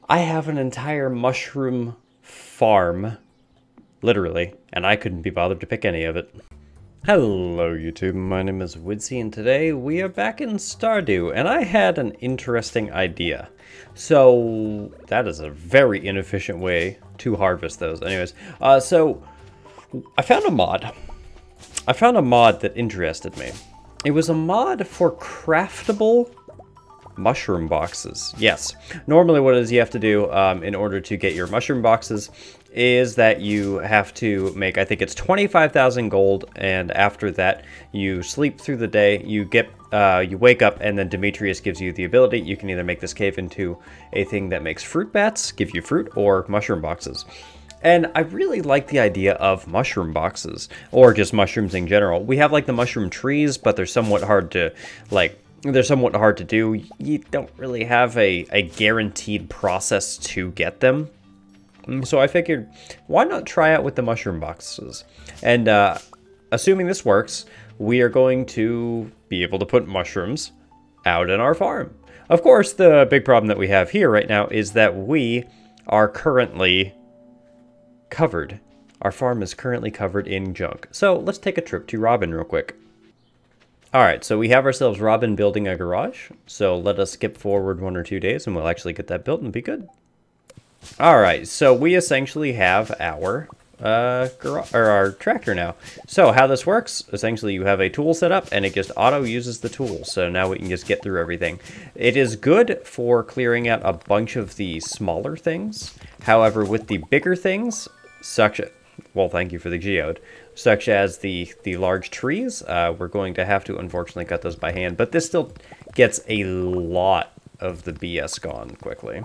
I have an entire mushroom farm, literally, and I couldn't be bothered to pick any of it. Hello YouTube, my name is uidsea, and today we are back in Stardew, and I had an interesting idea. So, that is a very inefficient way to harvest those. Anyways, so, I found a mod. I found a mod that interested me. It was a mod for craftable mushroom boxes. Yes. Normally what it is you have to do in order to get your mushroom boxes is that you have to make, I think it's 25,000 gold, and after that you sleep through the day, you wake up, and then Demetrius gives you the ability. You can either make this cave into a thing that makes fruit bats, give you fruit, or mushroom boxes. And I really like the idea of mushroom boxes, or just mushrooms in general. We have like the mushroom trees, but they're somewhat hard to do. You don't really have a guaranteed process to get them. So I figured, why not try out with the mushroom boxes? And assuming this works, we are going to be able to put mushrooms out in our farm. Of course, the big problem that we have here right now is that we are currently covered. Our farm is currently covered in junk. So let's take a trip to Robin real quick. Alright, so we have ourselves Robin building a garage. So let us skip forward 1 or 2 days and we'll actually get that built and be good. Alright, so we essentially have our our tractor now. So how this works, essentially you have a tool set up and it just auto uses the tool. So now we can just get through everything. It is good for clearing out a bunch of the smaller things. However, with the bigger things, well, thank you for the geode, such as the large trees, we're going to have to unfortunately cut those by hand, but this still gets a lot of the BS gone quickly.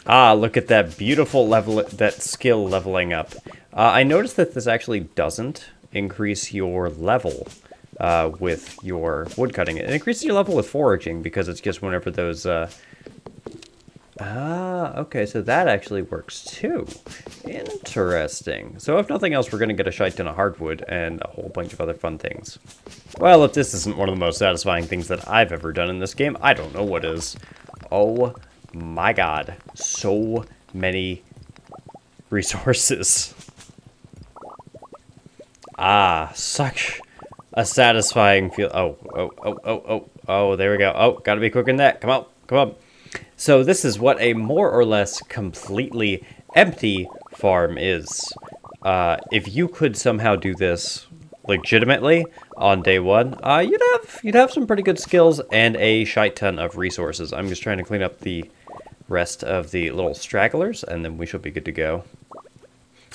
Ah, look at that beautiful skill leveling up. I noticed that this actually doesn't increase your level with your wood cutting. It increases your level with foraging because it's just whenever those... okay, so that actually works too. Interesting. So if nothing else, we're going to get a shite ton of hardwood and a whole bunch of other fun things. Well, if this isn't one of the most satisfying things that I've ever done in this game, I don't know what is. Oh my god. So many resources. Ah, such a satisfying feel. Oh, there we go. Oh, gotta be quicker than that. Come on, come on. So this is what a more or less completely empty farm is. If you could somehow do this legitimately on day one, you'd have some pretty good skills and a shite ton of resources. I'm just trying to clean up the rest of the little stragglers, and then we should be good to go.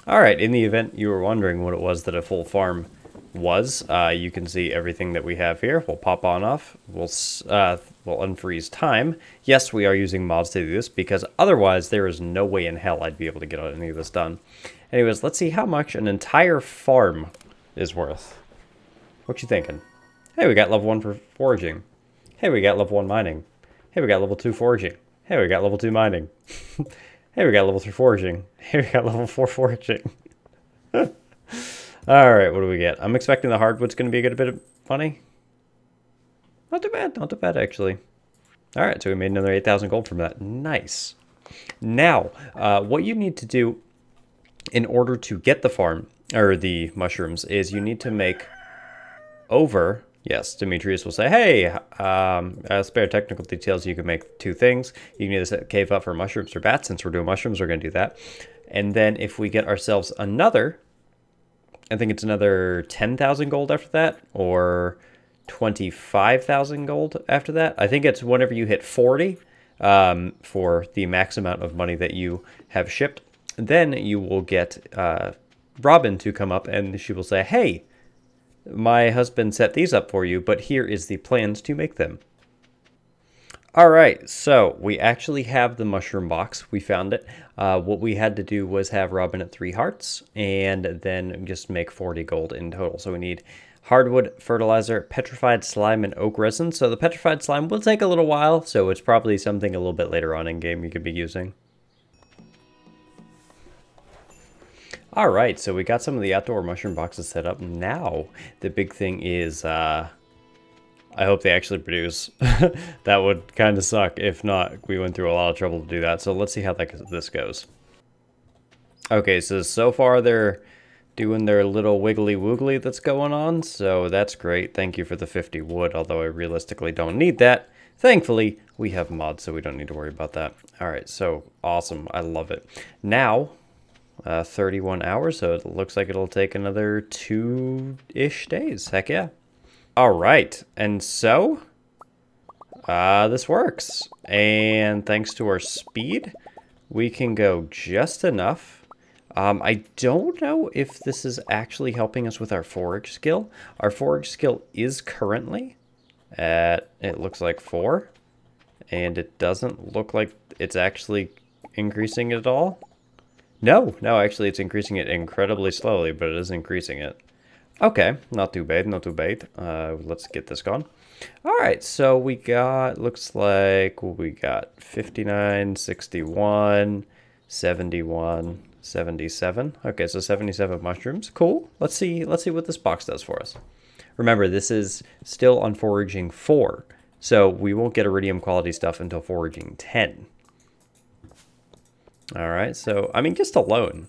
Alright, in the event you were wondering what it was that a full farm was, you can see everything that we have here. We'll pop on off. We'll unfreeze time. Yes, we are using mods to do this because otherwise there is no way in hell I'd be able to get any of this done. Anyways, let's see how much an entire farm is worth. What you thinking? Hey, we got level 1 for foraging. Hey, we got level 1 mining. Hey, we got level 2 foraging. Hey, we got level 2 mining. Hey, we got level 3 foraging. Hey, we got level 4 foraging. Alright, what do we get? I'm expecting the hardwood's going to be a bit of money. Not too bad actually. Alright, so we made another 8,000 gold from that. Nice. Now, what you need to do in order to get the farm, or the mushrooms, is you need to make over... Yes, Demetrius will say, hey, spare technical details, you can make 2 things. You can either set cave up for mushrooms or bats. Since we're doing mushrooms, we're going to do that. And then if we get ourselves another... I think it's another 10,000 gold after that, or 25,000 gold after that. I think it's whenever you hit 40 for the max amount of money that you have shipped. Then you will get Robin to come up and she will say, hey, my husband set these up for you, but here is the plans to make them. Alright, so we actually have the mushroom box. We found it. What we had to do was have Robin at 3 hearts and then just make 40 gold in total. So we need hardwood, fertilizer, petrified slime, and oak resin. So the petrified slime will take a little while, so it's probably something a little bit later on in game you could be using. Alright, so we got some of the outdoor mushroom boxes set up. Now, the big thing is I hope they actually produce. That would kind of suck if not. We went through a lot of trouble to do that. So let's see how this goes. Okay, so far they're doing their little wiggly woogly that's going on. So that's great. Thank you for the 50 wood, although I realistically don't need that. Thankfully, we have mods, so we don't need to worry about that. All right, so awesome. I love it. Now, 31 hours, so it looks like it'll take another 2-ish days. Heck yeah. All right, and so this works. And thanks to our speed, we can go just enough. I don't know if this is actually helping us with our forage skill. Our forage skill is currently at, it looks like 4, and it doesn't look like it's actually increasing it at all. No, actually it's increasing it incredibly slowly, but it is increasing it. Okay, not too bad, not too bad. Let's get this gone. All right, so we got, looks like we got 59, 61, 71, 77. Okay, so 77 mushrooms. Cool. Let's see what this box does for us. Remember, this is still on foraging 4, so we won't get iridium quality stuff until foraging 10. All right, so I mean, just alone,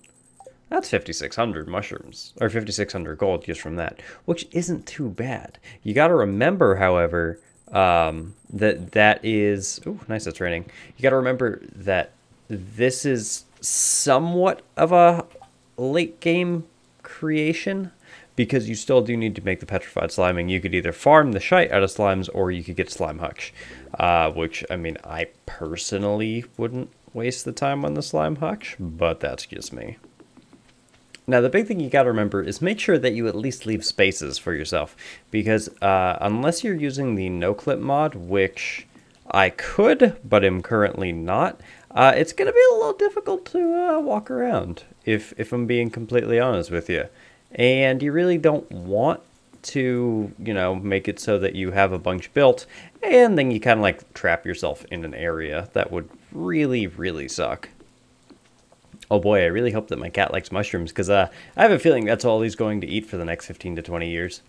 that's 5,600 mushrooms, or 5,600 gold just from that, which isn't too bad. You got to remember, however, that is, ooh, nice, it's raining. You got to remember that this is somewhat of a late game creation, because you still do need to make the petrified sliming. You could either farm the shite out of slimes, or you could get slime hutch, which, I mean, I personally wouldn't waste the time on the slime hutch, but that's just me. Now, the big thing you got to remember is make sure that you at least leave spaces for yourself, because unless you're using the no-clip mod, which I could, but am currently not, it's going to be a little difficult to walk around, if I'm being completely honest with you. And you really don't want to, you know, make it so that you have a bunch built, and then you kind of like trap yourself in an area. That would really, really suck. Oh boy, I really hope that my cat likes mushrooms, because I have a feeling that's all he's going to eat for the next 15 to 20 years.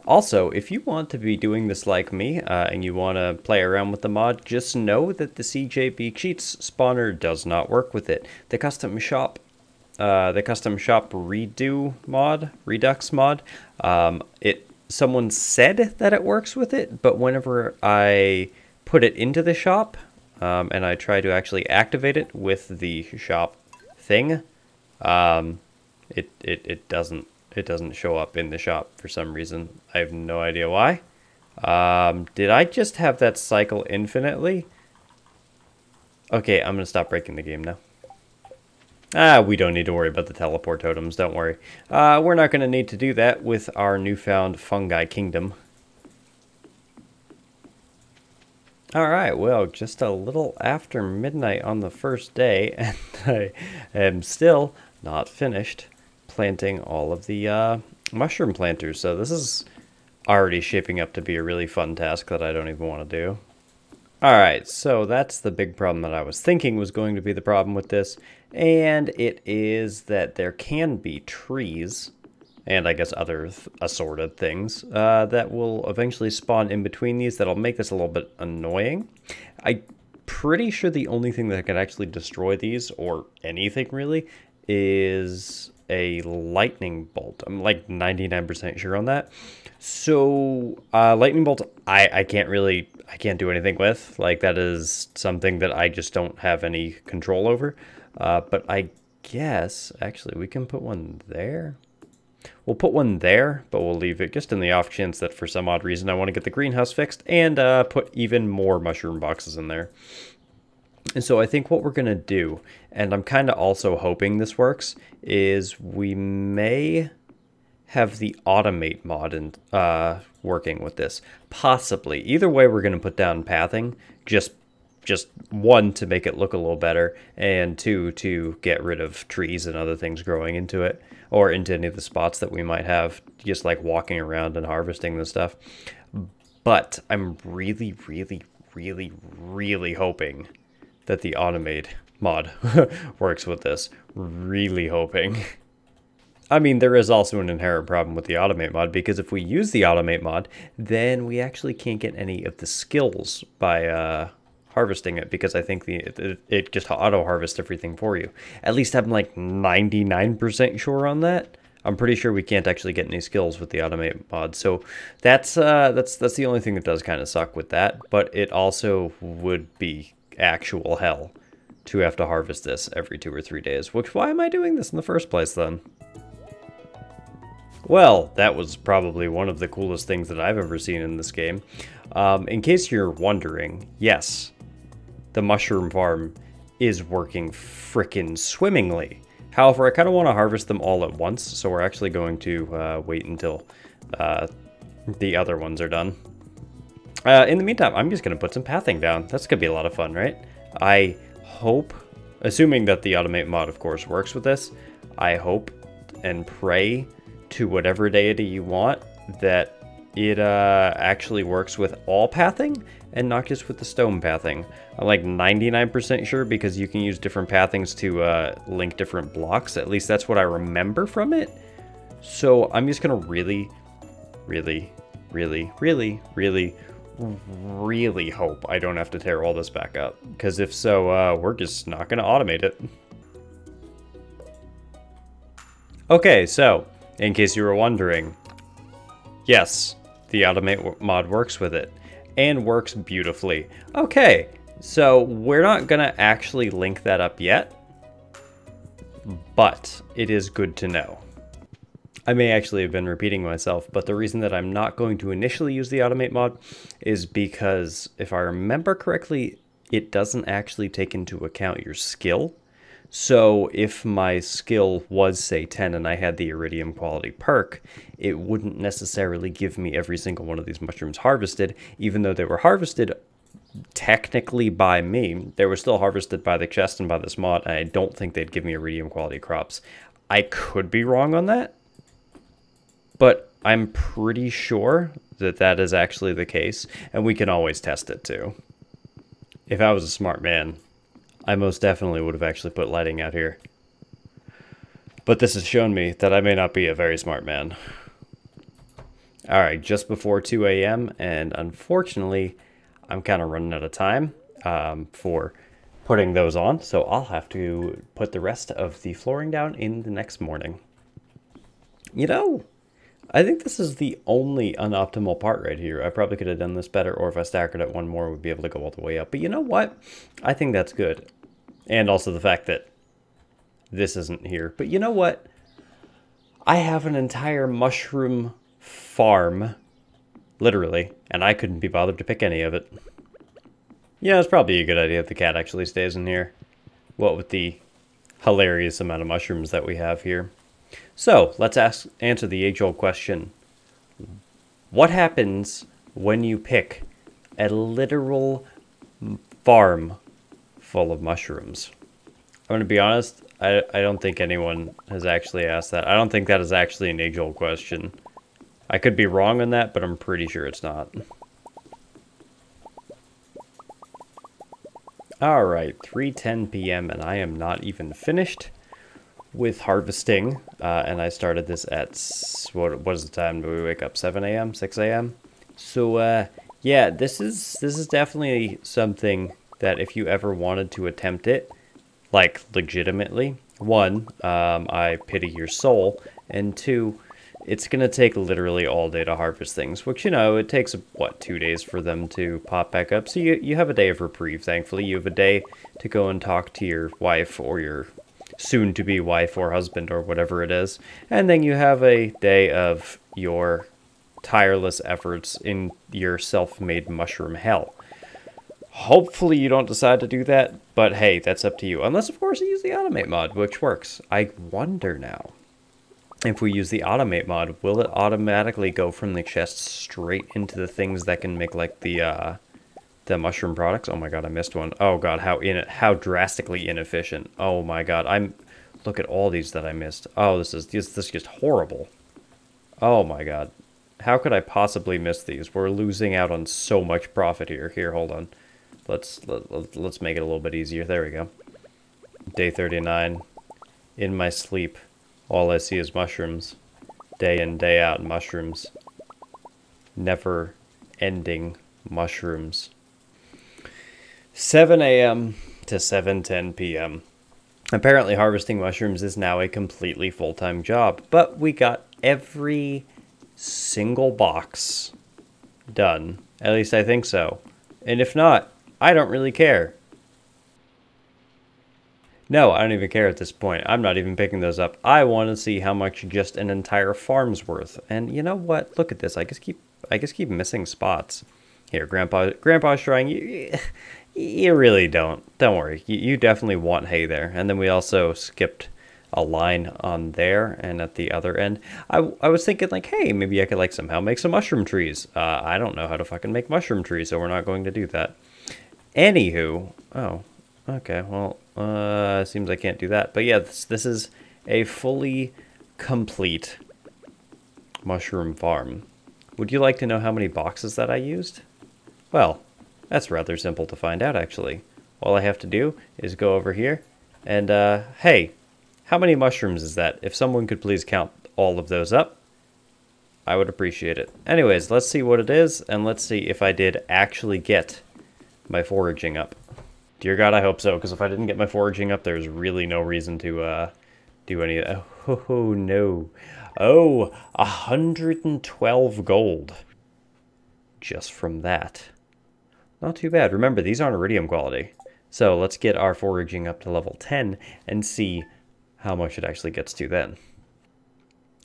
Also, if you want to be doing this like me, and you want to play around with the mod, just know that the CJB Cheats spawner does not work with it. The custom shop redo mod, Redux mod, someone said that it works with it, but whenever I put it into the shop, and I try to actually activate it with the shop thing, it doesn't show up in the shop for some reason. I have no idea why. Did I just have that cycle infinitely? Okay, I'm gonna stop breaking the game now. We don't need to worry about the teleport totems, don't worry. We're not gonna need to do that with our newfound fungi kingdom. Alright, well, just a little after midnight on the first day, and I am still not finished planting all of the mushroom planters, so this is already shaping up to be a really fun task that I don't even want to do. Alright, so that's the big problem that I was thinking was going to be the problem with this, and it is that there can be trees, and I guess other assorted things, that will eventually spawn in between these that'll make this a little bit annoying. I'm pretty sure the only thing that can actually destroy these, or anything really, is a lightning bolt. I'm like 99% sure on that. So lightning bolt, I can't do anything with. Like, that is something that I just don't have any control over. But I guess actually we can put one there. We'll put one there, but we'll leave it just in the off chance that for some odd reason I want to get the greenhouse fixed, and put even more mushroom boxes in there. And so I think what we're going to do, and I'm kind of also hoping this works, is we may have the automate mod in, working with this. Possibly. Either way, we're going to put down pathing. Just one, to make it look a little better, and two, to get rid of trees and other things growing into it, or into any of the spots that we might have, just like walking around and harvesting this stuff. But I'm really, really, really, really hoping that the automate mod works with this. Really hoping. I mean, there is also an inherent problem with the automate mod, because if we use the automate mod, then we actually can't get any of the skills by harvesting it, because I think it just auto-harvests everything for you. At least I'm like 99% sure on that. I'm pretty sure we can't actually get any skills with the automate mod, so that's the only thing that does kind of suck with that. But it also would be actual hell to have to harvest this every 2 or 3 days. Which, why am I doing this in the first place then? Well, that was probably one of the coolest things that I've ever seen in this game. In case you're wondering, yes, the mushroom farm is working frickin' swimmingly. However, I kind of want to harvest them all at once, so we're actually going to wait until the other ones are done. In the meantime, I'm just going to put some pathing down. That's going to be a lot of fun, right? I hope, assuming that the automate mod, of course, works with this, I hope and pray to whatever deity you want that it actually works with all pathing and not just with the stone pathing. I'm like 99% sure, because you can use different pathings to link different blocks. At least that's what I remember from it. So I'm just gonna really, really, really, really, really, really hope I don't have to tear all this back up. Because if so, we're just not gonna automate it. Okay, so in case you were wondering, yes, the automate mod works with it, and works beautifully. Okay, so we're not gonna actually link that up yet, but it is good to know. I may actually have been repeating myself, but the reason that I'm not going to initially use the automate mod is because, if I remember correctly, it doesn't actually take into account your skill. So if my skill was, say, 10 and I had the iridium quality perk, it wouldn't necessarily give me every single one of these mushrooms harvested, even though they were harvested technically by me. They were still harvested by the chest and by this mod, and I don't think they'd give me iridium quality crops. I could be wrong on that, but I'm pretty sure that that is actually the case, and we can always test it too. If I was a smart man, I most definitely would have actually put lighting out here. But this has shown me that I may not be a very smart man. Alright, just before 2 a.m. and unfortunately, I'm kind of running out of time for putting those on. So I'll have to put the rest of the flooring down in the next morning. You know, I think this is the only unoptimal part right here. I probably could have done this better, or if I staggered it one more, we'd be able to go all the way up. But you know what? I think that's good. And also the fact that this isn't here. But you know what? I have an entire mushroom farm, literally, and I couldn't be bothered to pick any of it. Yeah, it's probably a good idea if the cat actually stays in here. What with the hilarious amount of mushrooms that we have here. So, let's answer the age-old question. What happens when you pick a literal farm full of mushrooms? I'm going to be honest, I don't think anyone has actually asked that. I don't think that is actually an age-old question. I could be wrong on that, but I'm pretty sure it's not. Alright, 3:10 p.m. and I am not even finished with harvesting. And I started this at, what is the time? Do we wake up? 7 a.m.? 6 a.m.? So, yeah, this is definitely something that if you ever wanted to attempt it, like, legitimately, one, I pity your soul, and two, it's going to take literally all day to harvest things, which, you know, it takes, what, 2 days for them to pop back up. So you have a day of reprieve, thankfully. You have a day to go and talk to your wife or your soon-to-be wife or husband or whatever it is. And then you have a day of your tireless efforts in your self-made mushroom hell. Hopefully you don't decide to do that, but hey, that's up to you. Unless, of course, you use the automate mod, which works. I wonder now, if we use the automate mod, will it automatically go from the chest straight into the things that can make, like, the mushroom products? Oh my god, I missed one. Oh god, how drastically inefficient. Oh my god, look at all these that I missed. Oh, this is just horrible. Oh my god. How could I possibly miss these? We're losing out on so much profit here. Here, hold on. Let's make it a little bit easier. There we go. Day 39. In my sleep, All I see is mushrooms. Day in, day out, mushrooms. Never ending mushrooms. 7 a.m. to 7:10 p.m. Apparently harvesting mushrooms is now a completely full-time job, but we got every single box done. At least I think so. And if not, I don't really care. No, I don't even care at this point. I'm not even picking those up. I want to see how much just an entire farm's worth. And you know what? Look at this. I just keep missing spots. Here, Grandpa's trying. You really don't. Don't worry. You definitely want hay there. And then we also skipped a line on there and at the other end. I was thinking like, hey, maybe I could like somehow make some mushroom trees. I don't know how to fucking make mushroom trees, so we're not going to do that. Anywho, oh, okay, well, seems I can't do that. But yeah, this is a fully complete mushroom farm. Would you like to know how many boxes that I used? Well, that's rather simple to find out, actually. All I have to do is go over here and, hey, how many mushrooms is that? If someone could please count all of those up, I would appreciate it. Anyways, let's see what it is, and let's see if I did actually get my foraging up. Dear God, I hope so, because if I didn't get my foraging up, there's really no reason to do any of that. Oh, no. Oh, 112 gold. Just from that. Not too bad. Remember, these aren't iridium quality. So let's get our foraging up to level 10 and see how much it actually gets to then.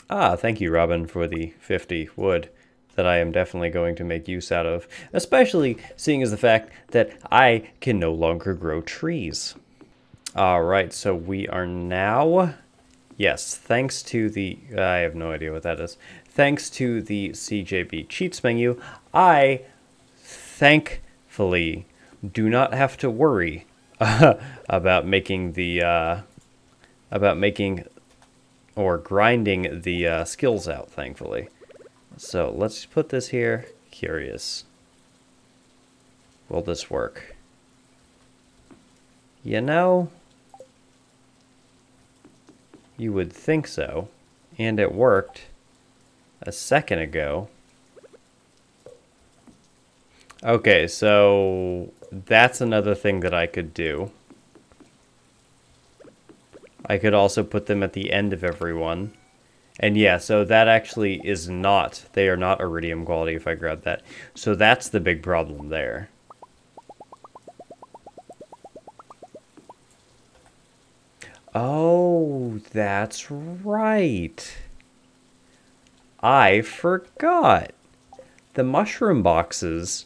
Ah, thank you, Robin, for the 50 wood that I am definitely going to make use out of, especially seeing as the fact that I can no longer grow trees. Alright, so we are now, yes, thanks to the, I have no idea what that is, thanks to the CJB cheats menu, I thankfully do not have to worry about making the, or grinding the skills out, thankfully. So let's put this here. Curious. Will this work? You know, you would think so. And it worked a second ago. Okay, so that's another thing that I could do. I could also put them at the end of every one. And yeah, so that actually is not, they are not iridium quality if I grab that. So that's the big problem there. Oh, that's right. I forgot. The mushroom boxes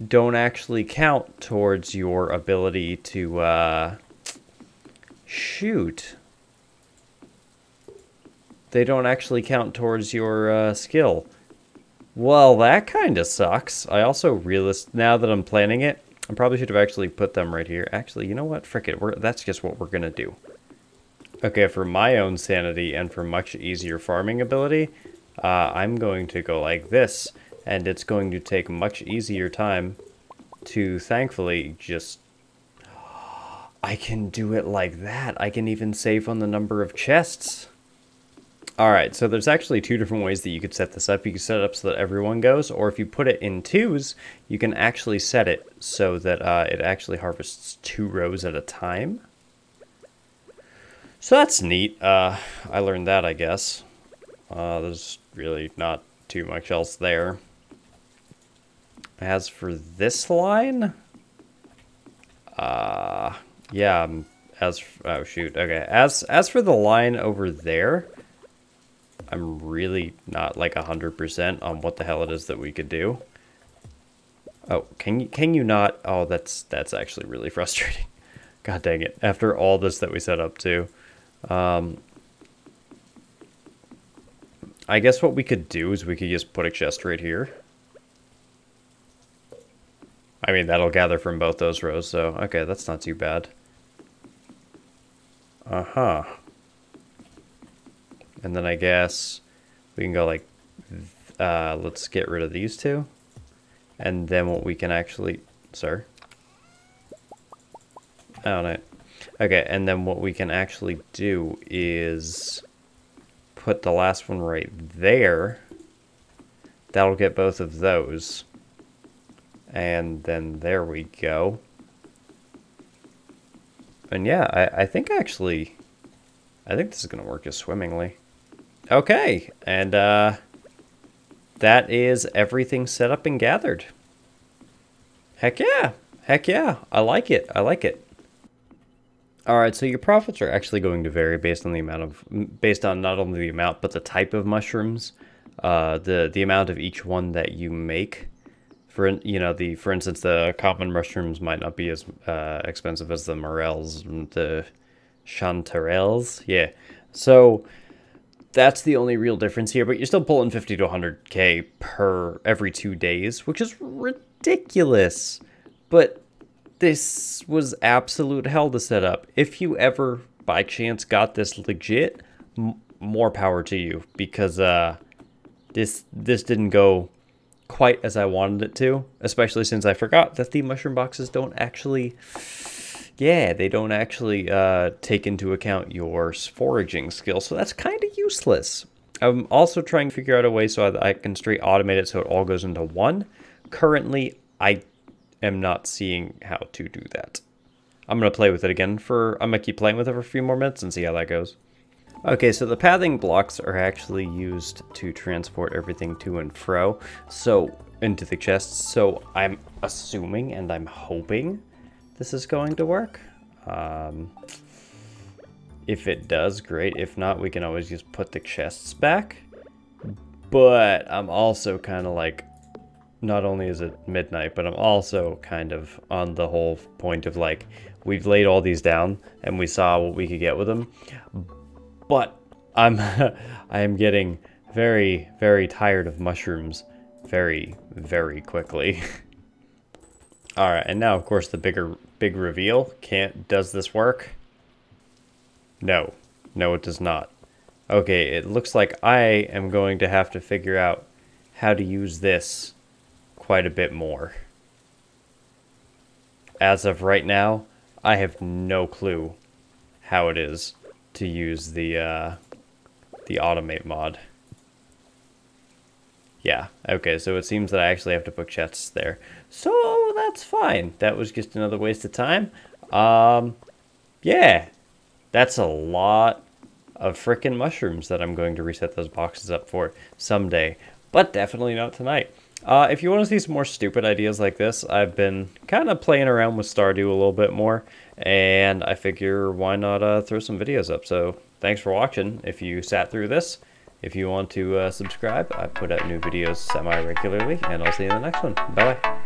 don't actually count towards your ability to, shoot. They don't actually count towards your skill. Well, that kind of sucks. I also realized, now that I'm planning it, I probably should have actually put them right here. Actually, you know what? Frick it. That's just what we're going to do. Okay, for my own sanity and for much easier farming ability, I'm going to go like this. And it's going to take much easier time to, thankfully, just... I can do it like that. I can even save on the number of chests. Alright, so there's actually two different ways that you could set this up. You can set it up so that everyone goes, or if you put it in twos, you can actually set it so that it actually harvests 2 rows at a time. So that's neat. I learned that, I guess. There's really not too much else there. As for this line, yeah, oh shoot, okay. As for the line over there, I'm really not like 100% on what the hell it is that we could do. Oh, can you not? Oh, that's actually really frustrating. God dang it. After all this that we set up too. I guess what we could do is we could just put a chest right here. I mean, that'll gather from both those rows, so okay, that's not too bad. Uh-huh. And then I guess we can go like, let's get rid of these two. And then what we can actually, sir? Oh, no. Okay, and then what we can actually do is put the last one right there. That'll get both of those. And then there we go. And yeah, I think actually, I think this is going to work just swimmingly. Okay, and that is everything set up and gathered. Heck yeah, I like it, I like it. All right, so your profits are actually going to vary based on the amount of, based on not only the amount, but the type of mushrooms, the amount of each one that you make. For instance, the common mushrooms might not be as expensive as the morels and the chanterelles. Yeah, so that's the only real difference here. But you're still pulling 50 to 100K per every 2 days, which is ridiculous. But this was absolute hell to set up. If you ever by chance got this legit, more power to you, because this didn't go quite as I wanted it to, especially since I forgot that the mushroom boxes don't actually, they don't actually take into account your foraging skill, so that's kind of useless. I'm also trying to figure out a way so that I can straight automate it so it all goes into one. Currently, I am not seeing how to do that. I'm going to play with it again I'm going to keep playing with it for a few more minutes and see how that goes. Okay, so the pathing blocks are actually used to transport everything to and fro, so into the chests. So I'm assuming and I'm hoping this is going to work. If it does, great. If not, we can always just put the chests back. But I'm also kind of like, not only is it midnight, but I'm also kind of on the whole point of like, we've laid all these down and we saw what we could get with them. But I am getting very, very tired of mushrooms very, very quickly. All right, and now of course the big reveal. Does this work? No, it does not. Okay, it looks like I am going to have to figure out how to use this quite a bit more. As of right now, I have no clue how it is to use the automate mod. Yeah, okay, so it seems that I actually have to put chests there. So that's fine. That was just another waste of time. Yeah, that's a lot of frickin' mushrooms that I'm going to reset those boxes up for someday, but definitely not tonight. If you want to see some more stupid ideas like this, I've been kind of playing around with Stardew a little bit more, and I figure why not throw some videos up. So thanks for watching if you sat through this. If you want to subscribe, I put out new videos semi-regularly, and I'll see you in the next one. Bye-bye.